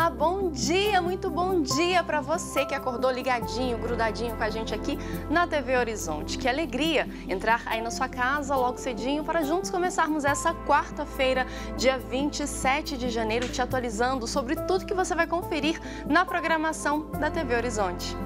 Olá, bom dia, muito bom dia para você que acordou ligadinho, grudadinho com a gente aqui na TV Horizonte. Que alegria entrar aí na sua casa logo cedinho para juntos começarmos essa quarta-feira, dia 27 de janeiro, te atualizando sobre tudo que você vai conferir na programação da TV Horizonte.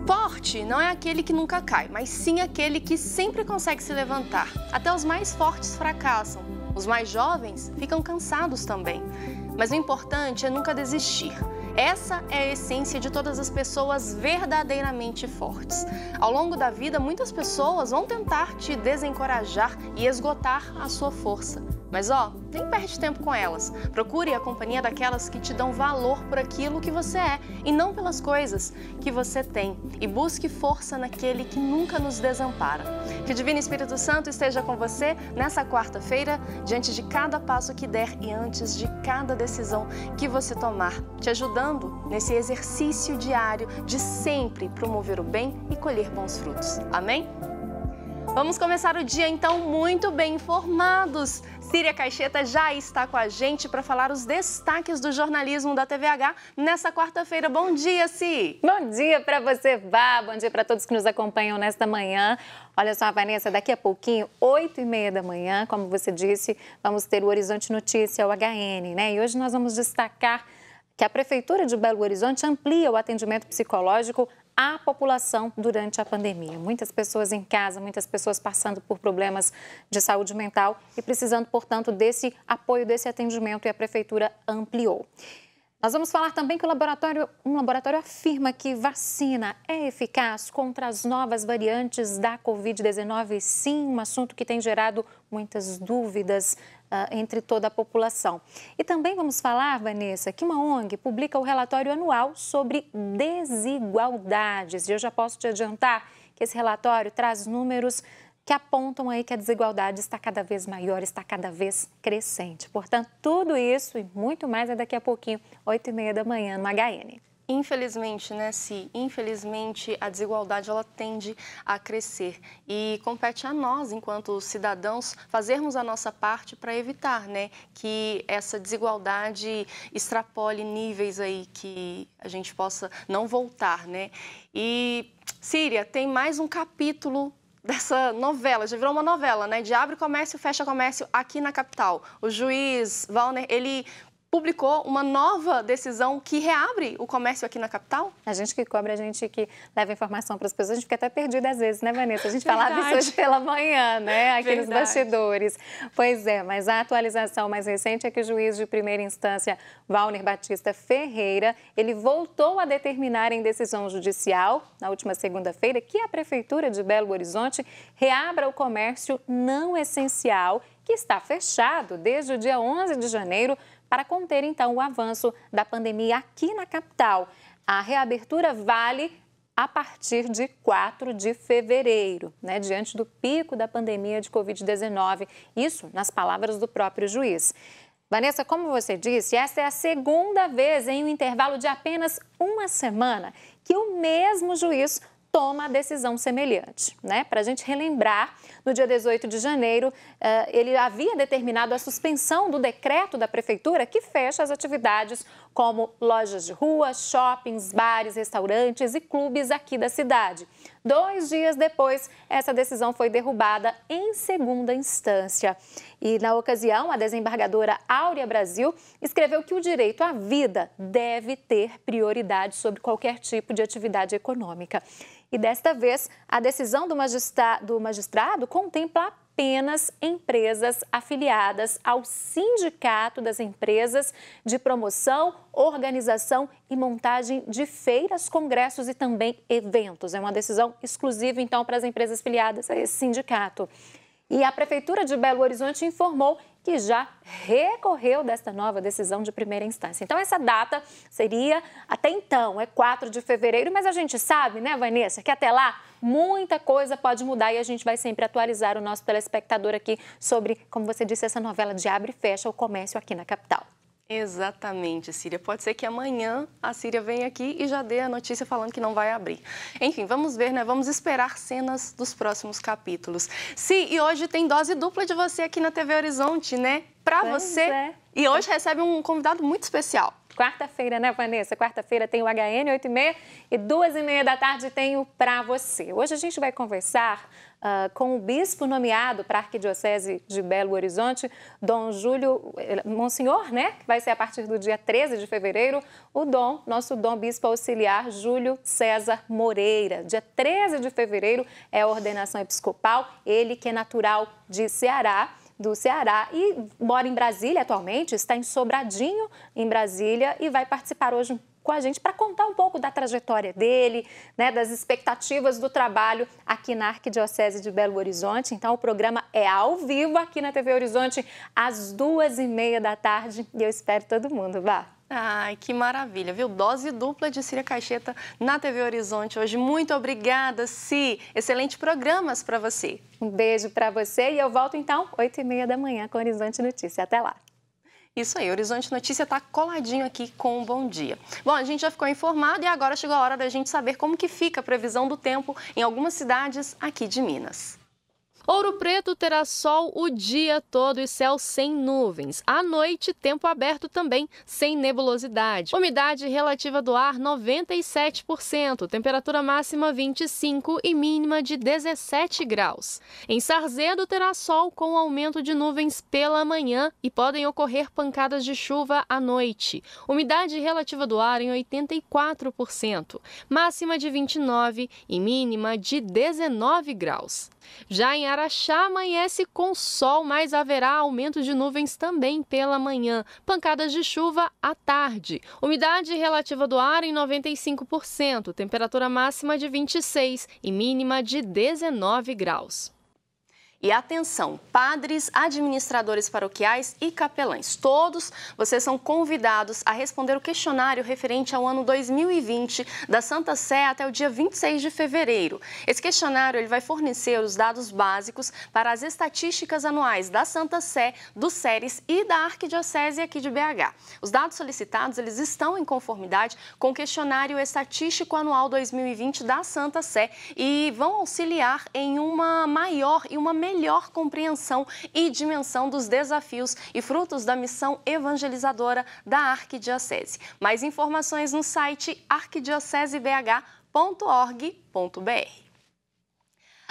Forte não é aquele que nunca cai, mas sim aquele que sempre consegue se levantar. Até os mais fortes fracassam. Os mais jovens ficam cansados também. Mas o importante é nunca desistir. Essa é a essência de todas as pessoas verdadeiramente fortes. Ao longo da vida, muitas pessoas vão tentar te desencorajar e esgotar a sua força. Mas nem perde tempo com elas. Procure a companhia daquelas que te dão valor por aquilo que você é e não pelas coisas que você tem. E busque força naquele que nunca nos desampara. Que o Divino Espírito Santo esteja com você nessa quarta-feira, diante de cada passo que der e antes de cada decisão que você tomar, te ajudando nesse exercício diário de sempre promover o bem e colher bons frutos. Amém? Vamos começar o dia, então, muito bem informados. Síria Caixeta já está com a gente para falar os destaques do jornalismo da TVH nessa quarta-feira. Bom dia, Si! Bom dia para você, Vá. Bom dia para todos que nos acompanham nesta manhã. Olha só, Vanessa, daqui a pouquinho, 8h30 da manhã, como você disse, vamos ter o Horizonte Notícia, o HN, né? E hoje nós vamos destacar que a Prefeitura de Belo Horizonte amplia o atendimento psicológico à população durante a pandemia. Muitas pessoas em casa, muitas pessoas passando por problemas de saúde mental e precisando, portanto, desse apoio, desse atendimento, e a Prefeitura ampliou. Nós vamos falar também que um laboratório afirma que vacina é eficaz contra as novas variantes da Covid-19. Sim, um assunto que tem gerado muitas dúvidas entre toda a população. E também vamos falar, Vanessa, que uma ONG publica o relatório anual sobre desigualdades. E eu já posso te adiantar que esse relatório traz números que apontam aí que a desigualdade está cada vez maior, está cada vez crescente. Portanto, tudo isso e muito mais é daqui a pouquinho, 8h30 da manhã, no HN. Infelizmente, né, Si? Infelizmente, a desigualdade ela tende a crescer e compete a nós, enquanto cidadãos, fazermos a nossa parte para evitar, né, que essa desigualdade extrapole níveis aí que a gente possa não voltar, né? E, Síria, tem mais um capítulo dessa novela, já virou uma novela, né? De abre comércio, fecha comércio aqui na capital. O juiz Wallner, ele publicou uma nova decisão que reabre o comércio aqui na capital? A gente que cobra, a gente que leva informação para as pessoas, a gente fica até perdida às vezes, né, Vanessa? A gente falava isso hoje pela manhã, né, aqui nos bastidores. Pois é, mas a atualização mais recente é que o juiz de primeira instância, Wallner Batista Ferreira, ele voltou a determinar em decisão judicial, na última segunda-feira, que a Prefeitura de Belo Horizonte reabra o comércio não essencial, que está fechado desde o dia 11 de janeiro, para conter, então, o avanço da pandemia aqui na capital. A reabertura vale a partir de 4 de fevereiro, né, diante do pico da pandemia de Covid-19. Isso nas palavras do próprio juiz. Vanessa, como você disse, essa é a segunda vez em um intervalo de apenas uma semana que o mesmo juiz toma a decisão semelhante, né? Para a gente relembrar, no dia 18 de janeiro, ele havia determinado a suspensão do decreto da Prefeitura que fecha as atividades como lojas de rua, shoppings, bares, restaurantes e clubes aqui da cidade. 2 dias depois, essa decisão foi derrubada em segunda instância. E, na ocasião, a desembargadora Áurea Brasil escreveu que o direito à vida deve ter prioridade sobre qualquer tipo de atividade econômica. E desta vez, a decisão do magistrado contempla apenas empresas afiliadas ao Sindicato das Empresas de Promoção, Organização e Montagem de Feiras, Congressos e também Eventos. É uma decisão exclusiva, então, para as empresas filiadas a esse sindicato. E a Prefeitura de Belo Horizonte informou que já recorreu desta nova decisão de primeira instância. Então, essa data seria, até então, é 4 de fevereiro, mas a gente sabe, né, Vanessa, que até lá muita coisa pode mudar e a gente vai sempre atualizar o nosso telespectador aqui sobre, como você disse, essa novela de abre e fecha o comércio aqui na capital. Exatamente, Síria. Pode ser que amanhã a Síria venha aqui e já dê a notícia falando que não vai abrir. Enfim, vamos ver, né? Vamos esperar cenas dos próximos capítulos. E hoje tem dose dupla de você aqui na TV Horizonte, né? Pra você. E hoje recebe um convidado muito especial. Quarta-feira, né, Vanessa? Quarta-feira tem o HN 8h30 e 2h30 da tarde tem o Pra Você. Hoje a gente vai conversar com o bispo nomeado para a Arquidiocese de Belo Horizonte, Dom Júlio, Monsenhor, né? Que vai ser a partir do dia 13 de fevereiro, nosso Dom Bispo Auxiliar Júlio César Moreira. Dia 13 de fevereiro é a ordenação episcopal, ele que é natural do Ceará e mora em Brasília atualmente, está em Sobradinho, em Brasília, e vai participar hoje com a gente para contar um pouco da trajetória dele, né, das expectativas do trabalho aqui na Arquidiocese de Belo Horizonte. Então, o programa é ao vivo aqui na TV Horizonte, às 2h30 da tarde, e eu espero todo mundo, vá. Ai, que maravilha, viu? Dose dupla de Círia Caixeta na TV Horizonte hoje. Muito obrigada, Si. Excelentes programas para você. Um beijo para você e eu volto então 8h30 da manhã com Horizonte Notícia. Até lá. Isso aí, Horizonte Notícia está coladinho aqui com o Bom Dia. Bom, a gente já ficou informado e agora chegou a hora da gente saber como que fica a previsão do tempo em algumas cidades aqui de Minas. Ouro Preto terá sol o dia todo e céu sem nuvens. À noite, tempo aberto também, sem nebulosidade. Umidade relativa do ar, 97%. Temperatura máxima, 25 e mínima de 17 graus. Em Sarzedo, terá sol com aumento de nuvens pela manhã e podem ocorrer pancadas de chuva à noite. Umidade relativa do ar em 84%. Máxima de 29 e mínima de 19 graus. Já em Araxá, amanhece com sol, mas haverá aumento de nuvens também pela manhã. Pancadas de chuva à tarde. Umidade relativa do ar em 95%. Temperatura máxima de 26 e mínima de 19 graus. E atenção, padres, administradores paroquiais e capelães, todos vocês são convidados a responder o questionário referente ao ano 2020 da Santa Sé até o dia 26 de fevereiro. Esse questionário ele vai fornecer os dados básicos para as estatísticas anuais da Santa Sé, do SERES e da Arquidiocese aqui de BH. Os dados solicitados eles estão em conformidade com o questionário estatístico anual 2020 da Santa Sé e vão auxiliar em uma maior e uma melhor compreensão e dimensão dos desafios e frutos da missão evangelizadora da Arquidiocese. Mais informações no site arquidiocesebh.org.br.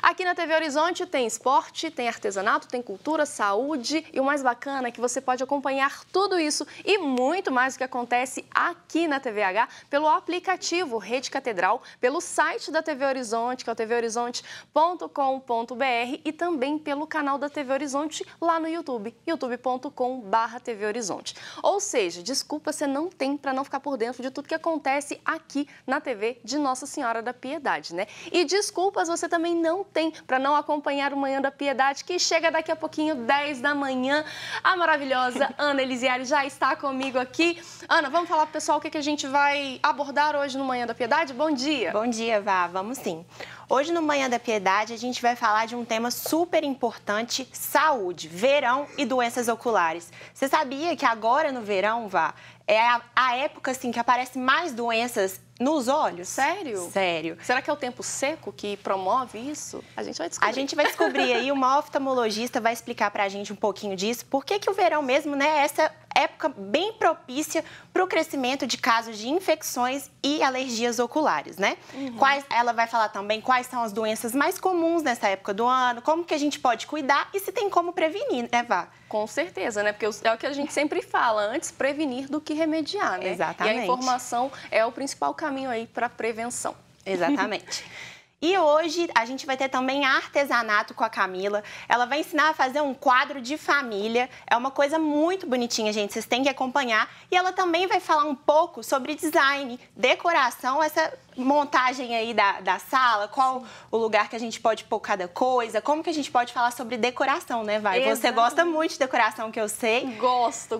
Aqui na TV Horizonte tem esporte, tem artesanato, tem cultura, saúde e o mais bacana é que você pode acompanhar tudo isso e muito mais o que acontece aqui na TVH pelo aplicativo Rede Catedral, pelo site da TV Horizonte, que é o tvhorizonte.com.br e também pelo canal da TV Horizonte lá no YouTube, youtube.com/TV Horizonte. Ou seja, desculpa, você não tem para não ficar por dentro de tudo que acontece aqui na TV de Nossa Senhora da Piedade, né? E desculpas você também não tem para não acompanhar o Manhã da Piedade, que chega daqui a pouquinho, 10 da manhã. A maravilhosa Ana Elisiário já está comigo aqui. Ana, vamos falar pro pessoal o que a gente vai abordar hoje no Manhã da Piedade? Bom dia. Bom dia, Vá. Vamos sim. Hoje no Manhã da Piedade a gente vai falar de um tema super importante, saúde, verão e doenças oculares. Você sabia que agora no verão, Vá, é a época assim, que aparece mais doenças nos olhos? Sério? Sério. Será que é o tempo seco que promove isso? A gente vai descobrir. A gente vai descobrir aí, uma oftalmologista vai explicar pra gente um pouquinho disso. Por que o verão mesmo, né, é essa época bem propícia para o crescimento de casos de infecções e alergias oculares, né? Ela vai falar também quais são as doenças mais comuns nessa época do ano, como que a gente pode cuidar e se tem como prevenir, né, Vá? Com certeza, né? Porque é o que a gente sempre fala, antes prevenir do que remediar, né? Exatamente. E a informação é o principal caminho aí para prevenção. Exatamente. E hoje a gente vai ter também artesanato com a Camila. Ela vai ensinar a fazer um quadro de família. É uma coisa muito bonitinha, gente. Vocês têm que acompanhar. E ela também vai falar um pouco sobre design, decoração, essa montagem aí da sala, qual o lugar que a gente pode pôr cada coisa, como que a gente pode falar sobre decoração, né, Vai? Exatamente. Você gosta muito de decoração, que eu sei. Gosto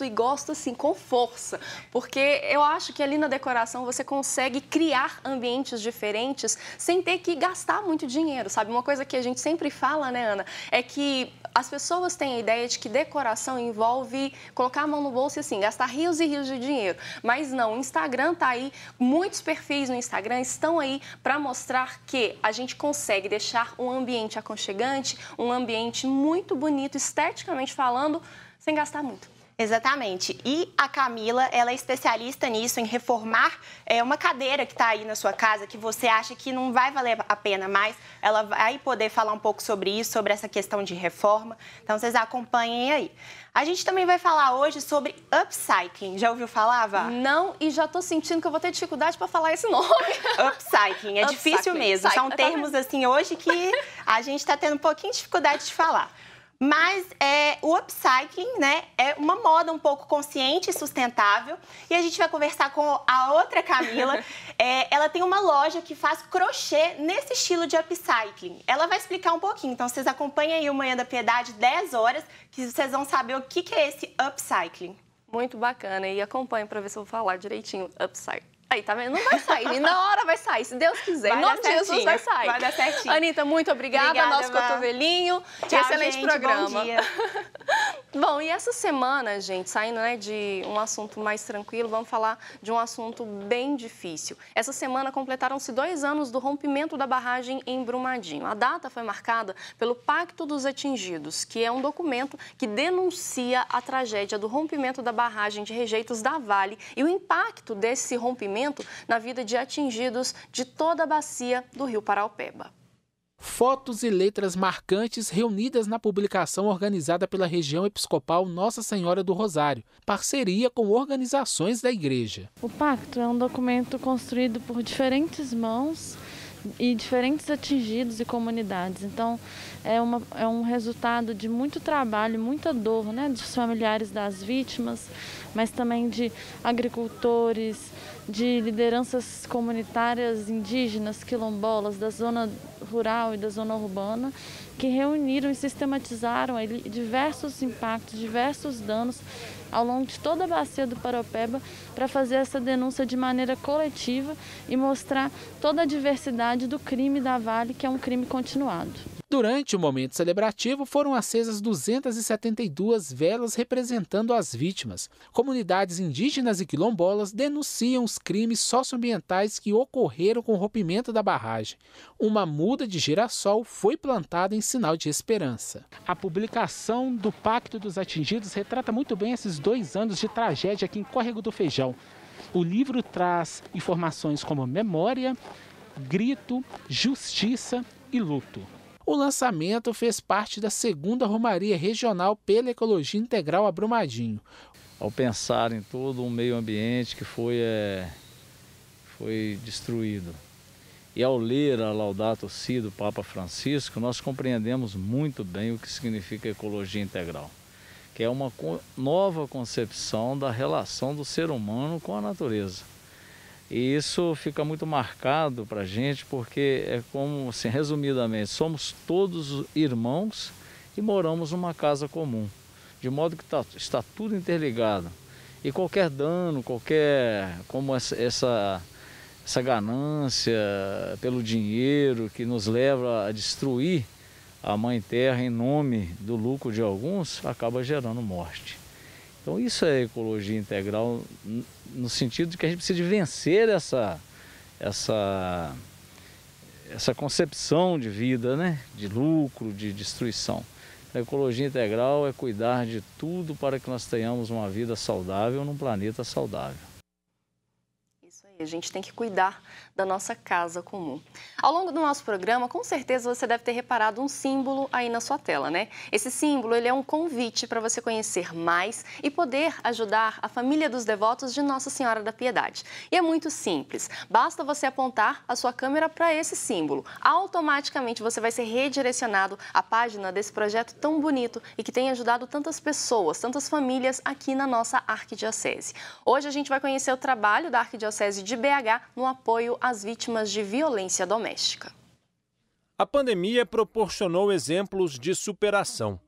e gosto, assim, com força. Porque eu acho que ali na decoração você consegue criar ambientes diferentes sem ter que gastar muito dinheiro, sabe? Uma coisa que a gente sempre fala, né, Ana, é que as pessoas têm a ideia de que decoração envolve colocar a mão no bolso e, assim, gastar rios e rios de dinheiro. Mas não, o Instagram tá aí, muitos perfis no Instagram estão aí para mostrar que a gente consegue deixar um ambiente aconchegante, um ambiente muito bonito, esteticamente falando, sem gastar muito. Exatamente. E a Camila, ela é especialista nisso, em reformar uma cadeira que está aí na sua casa, que você acha que não vai valer a pena mais. Ela vai poder falar um pouco sobre isso, sobre essa questão de reforma. Então, vocês acompanhem aí. A gente também vai falar hoje sobre upcycling. Já ouviu falar, Vá? Não, e já estou sentindo que eu vou ter dificuldade para falar esse nome. Upcycling, difícil mesmo. São termos, assim, hoje que a gente está tendo um pouquinho de dificuldade de falar. Mas o upcycling, né, é uma moda um pouco consciente e sustentável. E a gente vai conversar com a outra Camila. Ela tem uma loja que faz crochê nesse estilo de upcycling. Ela vai explicar um pouquinho. Então, vocês acompanhem aí o Manhã da Piedade, 10 horas, que vocês vão saber o que é esse upcycling. Muito bacana. E acompanhe para ver se eu vou falar direitinho upcycling. Aí, tá vendo? Não vai sair. Na hora vai sair, se Deus quiser. Em nome de Jesus vai sair. Vai dar certinho. Anitta, muito obrigada. Nosso cotovelinho. Tchau, excelente gente, programa. Bom dia. Bom, e essa semana, gente, saindo, né, de um assunto mais tranquilo, vamos falar de um assunto bem difícil. Essa semana completaram-se 2 anos do rompimento da barragem em Brumadinho. A data foi marcada pelo Pacto dos Atingidos, que é um documento que denuncia a tragédia do rompimento da barragem de rejeitos da Vale e o impacto desse rompimento na vida de atingidos de toda a bacia do Rio Paraopeba. Fotos e letras marcantes reunidas na publicação organizada pela região episcopal Nossa Senhora do Rosário, parceria com organizações da igreja. O pacto é um documento construído por diferentes mãos e diferentes atingidos e comunidades. Então, é um resultado de muito trabalho, muita dor, né, dos familiares das vítimas, mas também de agricultores, de lideranças comunitárias indígenas, quilombolas, da zona rural e da zona urbana, que reuniram e sistematizaram ali diversos impactos, diversos danos ao longo de toda a bacia do Paraopeba para fazer essa denúncia de maneira coletiva e mostrar toda a diversidade do crime da Vale, que é um crime continuado. Durante o momento celebrativo, foram acesas 272 velas representando as vítimas. Comunidades indígenas e quilombolas denunciam os crimes socioambientais que ocorreram com o rompimento da barragem. Uma muda de girassol foi plantada em sinal de esperança. A publicação do Pacto dos Atingidos retrata muito bem esses 2 anos de tragédia aqui em Córrego do Feijão. O livro traz informações como memória, grito, justiça e luto. O lançamento fez parte da 2ª Romaria Regional pela Ecologia Integral a Brumadinho. Ao pensar em todo o meio ambiente que foi destruído e ao ler a Laudato Si do Papa Francisco, nós compreendemos muito bem o que significa ecologia integral, que é uma nova concepção da relação do ser humano com a natureza. E isso fica muito marcado para a gente, porque é como, assim, resumidamente, somos todos irmãos e moramos numa casa comum, de modo que está tudo interligado. E qualquer dano, como essa ganância pelo dinheiro que nos leva a destruir a Mãe Terra em nome do lucro de alguns, acaba gerando morte. Então isso é ecologia integral no sentido de que a gente precisa de vencer essa concepção de vida, né? De lucro, de destruição. A ecologia integral é cuidar de tudo para que nós tenhamos uma vida saudável num planeta saudável. Isso aí, a gente tem que cuidar da nossa casa comum. Ao longo do nosso programa, com certeza você deve ter reparado um símbolo aí na sua tela, né? Esse símbolo, ele é um convite para você conhecer mais e poder ajudar a família dos devotos de Nossa Senhora da Piedade. E é muito simples, basta você apontar a sua câmera para esse símbolo. Automaticamente você vai ser redirecionado à página desse projeto tão bonito e que tem ajudado tantas pessoas, tantas famílias aqui na nossa arquidiocese. Hoje a gente vai conhecer o trabalho da Arquidiocese de BH no apoio às vítimas de violência doméstica. A pandemia proporcionou exemplos de superação.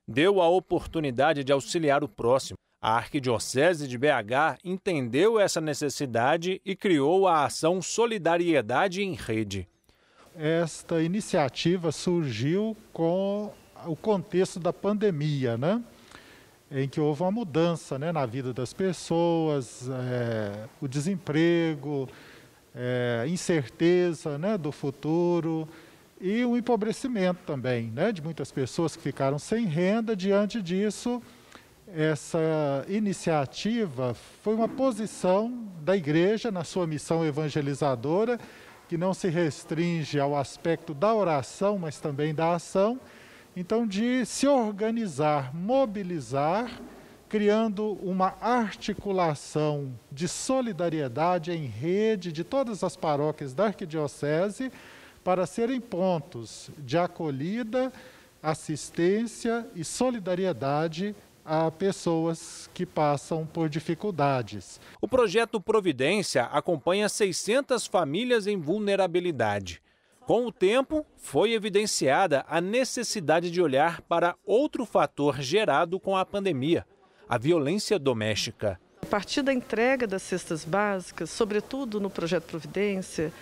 Deu a oportunidade de auxiliar o próximo. A Arquidiocese de BH entendeu essa necessidade e criou a ação Solidariedade em Rede. Esta iniciativa surgiu com o contexto da pandemia, né? Em que houve uma mudança, né, na vida das pessoas, o desemprego, incerteza, né, do futuro e um empobrecimento também, né, de muitas pessoas que ficaram sem renda. Diante disso, essa iniciativa foi uma posição da igreja na sua missão evangelizadora, que não se restringe ao aspecto da oração, mas também da ação. Então, de se organizar, mobilizar, criando uma articulação de solidariedade em rede de todas as paróquias da Arquidiocese para serem pontos de acolhida, assistência e solidariedade a pessoas que passam por dificuldades. O projeto Providência acompanha 600 famílias em vulnerabilidade. Com o tempo, foi evidenciada a necessidade de olhar para outro fator gerado com a pandemia, a violência doméstica. A partir da entrega das cestas básicas, sobretudo no projeto Providência,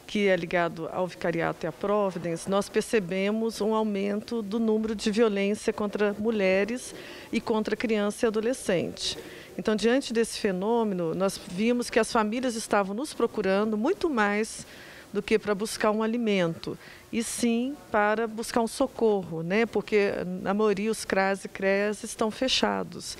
que é ligado ao Vicariato e à Providence, nós percebemos um aumento do número de violência contra mulheres e contra criança e adolescente. Então, diante desse fenômeno, nós vimos que as famílias estavam nos procurando muito mais do que para buscar um alimento, e sim para buscar um socorro, né? Porque na maioria os CRAS e CREAS estão fechados.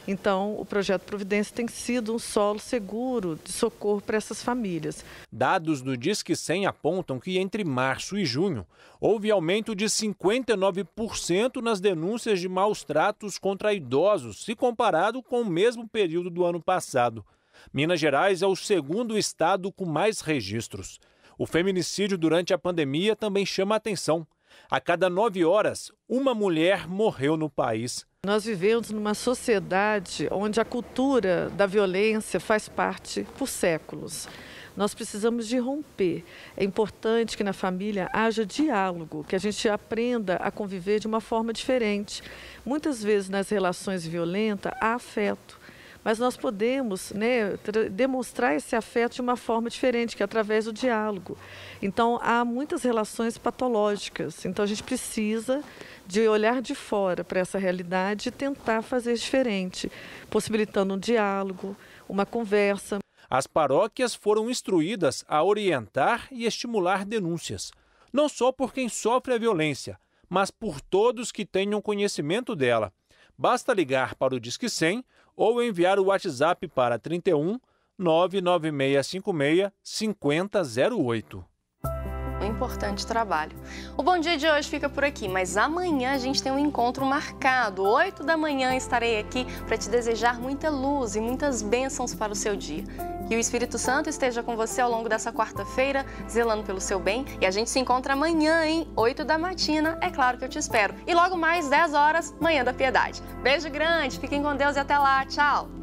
Então, o projeto Providência tem sido um solo seguro de socorro para essas famílias. Dados do Disque 100 apontam que entre março e junho houve aumento de 59% nas denúncias de maus tratos contra idosos, se comparado com o mesmo período do ano passado. Minas Gerais é o segundo estado com mais registros. O feminicídio durante a pandemia também chama a atenção. A cada 9 horas, uma mulher morreu no país. Nós vivemos numa sociedade onde a cultura da violência faz parte por séculos. Nós precisamos de romper. É importante que na família haja diálogo, que a gente aprenda a conviver de uma forma diferente. Muitas vezes nas relações violentas há afeto. Mas nós podemos, né, demonstrar esse afeto de uma forma diferente, que é através do diálogo. Então, há muitas relações patológicas. Então, a gente precisa de olhar de fora para essa realidade e tentar fazer diferente, possibilitando um diálogo, uma conversa. As paróquias foram instruídas a orientar e estimular denúncias, não só por quem sofre a violência, mas por todos que tenham conhecimento dela. Basta ligar para o Disque 100 ou enviar o WhatsApp para 31 99656 5008. Um importante trabalho. O Bom Dia de hoje fica por aqui, mas amanhã a gente tem um encontro marcado. 8 da manhã estarei aqui para te desejar muita luz e muitas bênçãos para o seu dia. Que o Espírito Santo esteja com você ao longo dessa quarta-feira, zelando pelo seu bem. E a gente se encontra amanhã, hein? 8 da matina, é claro que eu te espero. E logo mais, 10 horas, Manhã da Piedade. Beijo grande, fiquem com Deus e até lá. Tchau!